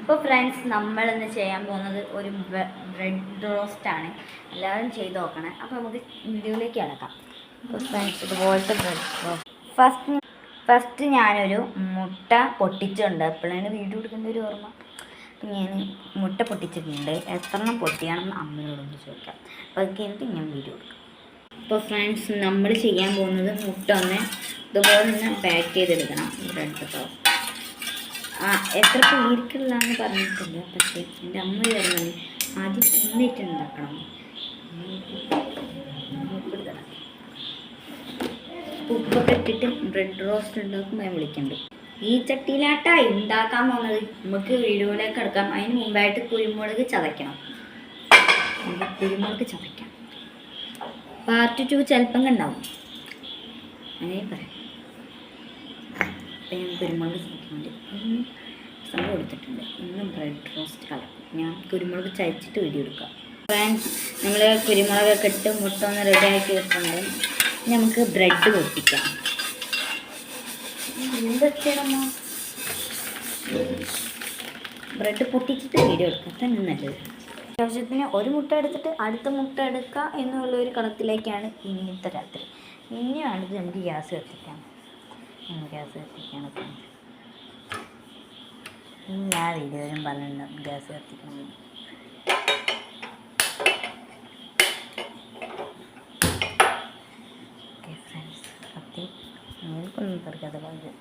അപ്പോൾ ഫ്രണ്ട്സ് നമ്മളിന്ന് ചെയ്യാൻ പോകുന്നത് ഒരു ബ്രെഡ് റോസ്റ്റാണ്. എല്ലാവരും ചെയ്ത് നോക്കണേ. അപ്പോൾ നമുക്ക് വീഡിയോയിലേക്ക് കിടക്കാം. അപ്പോൾ ഫ്രണ്ട്സ് ഇതുപോലത്തെ ബ്രെഡ് റോസ്റ്റ് ഫസ്റ്റ് ഞാനൊരു മുട്ട പൊട്ടിച്ചിട്ടുണ്ട്. അപ്പോഴാണ് വീഡിയോ എടുക്കേണ്ട ഒരു ഓർമ്മ. ഞാൻ മുട്ട പൊട്ടിച്ചിട്ടുണ്ട്. എത്രണ്ണം പൊട്ടിയാണെന്ന് അമ്മയോടൊന്ന് ചോദിക്കാം. അപ്പോൾ അത് കഴിഞ്ഞിട്ട് ഞാൻ വീഡിയോ എടുക്കാം. അപ്പോൾ ഫ്രണ്ട്സ് നമ്മൾ ചെയ്യാൻ പോകുന്നത് മുട്ട ഒന്ന് ഇതുപോലെ ഒന്ന് പാക്ക് ചെയ്തെടുക്കണം. ബ്രെഡ് റോസ്റ്റ് എത്ര പേർക്കുള്ളതെന്ന് പറഞ്ഞിട്ടില്ല. പക്ഷേ എൻ്റെ അമ്മ പറഞ്ഞത് ആദ്യം ഒന്നിട്ടുണ്ടാക്കണം. ഉപ്പൊക്കെ ഇട്ടിട്ട് ബ്രെഡ് റോസ്റ്റ് ഉണ്ടാക്കുമ്പോൾ ഞാൻ വിളിക്കുന്നുണ്ട്. ഈ ചട്ടിയിലാട്ടാ ഉണ്ടാക്കാൻ പോകുന്നത്. നമുക്ക് വീഡിയോയിലേക്ക് എടുക്കാം. അതിന് മുമ്പായിട്ട് കുരുമുളക് ചതയ്ക്കണം. കുരുമുളക് ചതയ്ക്കാം. പാർട്ട് 2 ചിലപ്പം ഉണ്ടാവും. അങ്ങനെ പറയാം. അപ്പം ഞാൻ കുരുമുളക് ചതയ്ക്കുന്നുണ്ട്. സംഭവം കൊടുത്തിട്ടുണ്ട്. ഇന്ന് ബ്രെഡ് റോസ്റ്റ് കളയും. ഞാൻ കുരുമുളക് ചതച്ചിട്ട് വീഡിയോ എടുക്കാം. ഫ്രണ്ട്സ് നമ്മൾ കുരുമുളകൊക്കെ ഇട്ട് മുട്ട ഒന്ന് റെഡിയാക്കി വെച്ചിട്ടുണ്ട്. നമുക്ക് ബ്രെഡ് പൊട്ടിക്കാം. എന്തൊക്കെയാണോ ബ്രെഡ് പൊട്ടിച്ചിട്ട് വീഡിയോ എടുക്കാം. തന്നെ നല്ലത്. ആവശ്യത്തിന് ഒരു മുട്ട എടുത്തിട്ട് അടുത്ത മുട്ട എടുക്കുക എന്നുള്ള ഒരു കളത്തിലേക്കാണ് ഇന്നത്തെ രാത്രി. ഇനിയാണ് നമുക്ക് ഗ്യാസ് കത്തിക്കാം. ഗ്യാസ് കത്തിക്കാണ്. എല്ലാ വീഡിയോയിലും പറഞ്ഞിട്ടുണ്ടാവും ഗ്യാസ് കത്തിക്കണം. ഓക്കെ ഫ്രണ്ട്സ്, കത്തി നിങ്ങൾക്കൊന്നും തീർക്കാതെ കളഞ്ഞു.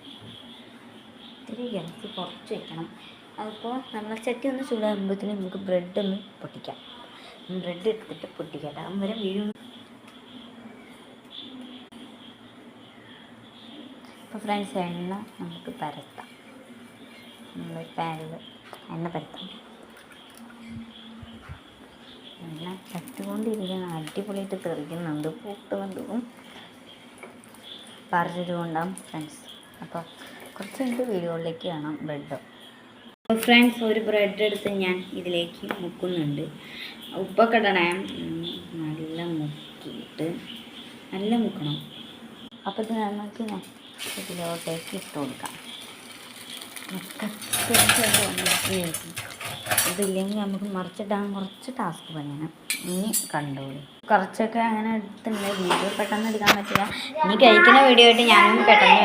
ഇത്തിരി ഗ്യാസ് കുറച്ച് വയ്ക്കണം. അതിപ്പോൾ നമ്മളെ ചട്ടി ഒന്ന് ചൂടാകുമ്പോഴത്തേനും നമുക്ക് ബ്രെഡ് ഒന്ന് പൊട്ടിക്കാം. ബ്രെഡ് എടുത്തിട്ട് പൊട്ടിക്കട്ടെ. അന്നേരം വീഴും. അപ്പോൾ ഫ്രണ്ട്സ് എണ്ണ നമുക്ക് പരത്താം. നമ്മൾ പാനിൽ എണ്ണ പരത്താം. എണ്ണ ചട്ടുകൊണ്ടിരിക്കുന്ന അടിപൊളിയായിട്ട് തെറിക്കുന്നുണ്ട്. പൂട്ട് കൊണ്ടും പറിച്ചിട്ടുകൊണ്ടാകും ഫ്രണ്ട്സ്. അപ്പോൾ കുറച്ച് കഴിഞ്ഞിട്ട് വീഡിയോയിലേക്ക് കാണാം ബ്രെഡ്. അപ്പോൾ ഫ്രണ്ട്സ് ഒരു ബ്രെഡ് എടുത്ത് ഞാൻ ഇതിലേക്ക് മുക്കുന്നുണ്ട്. ഉപ്പൊക്കെ ഇടണേ. നല്ല മുക്കിയിട്ട് നല്ല മുക്കണം. അപ്പോൾ ഇത് നമുക്ക് ഇതിലോട്ടേക്ക് ഇട്ട് കൊടുക്കാം. ഇതില്ലെങ്കിൽ നമുക്ക് മറിച്ചിടാൻ കുറച്ച് ടാസ്ക് പണിയാണ്. ഇനി കണ്ടോളൂ. കുറച്ചൊക്കെ അങ്ങനെ എടുത്തിട്ടുണ്ട്. വീഡിയോ പെട്ടെന്ന് എടുക്കാൻ പറ്റില്ല. ഇനി കഴിക്കുന്ന വീഡിയോ ആയിട്ട് ഞാനും പെട്ടെന്ന്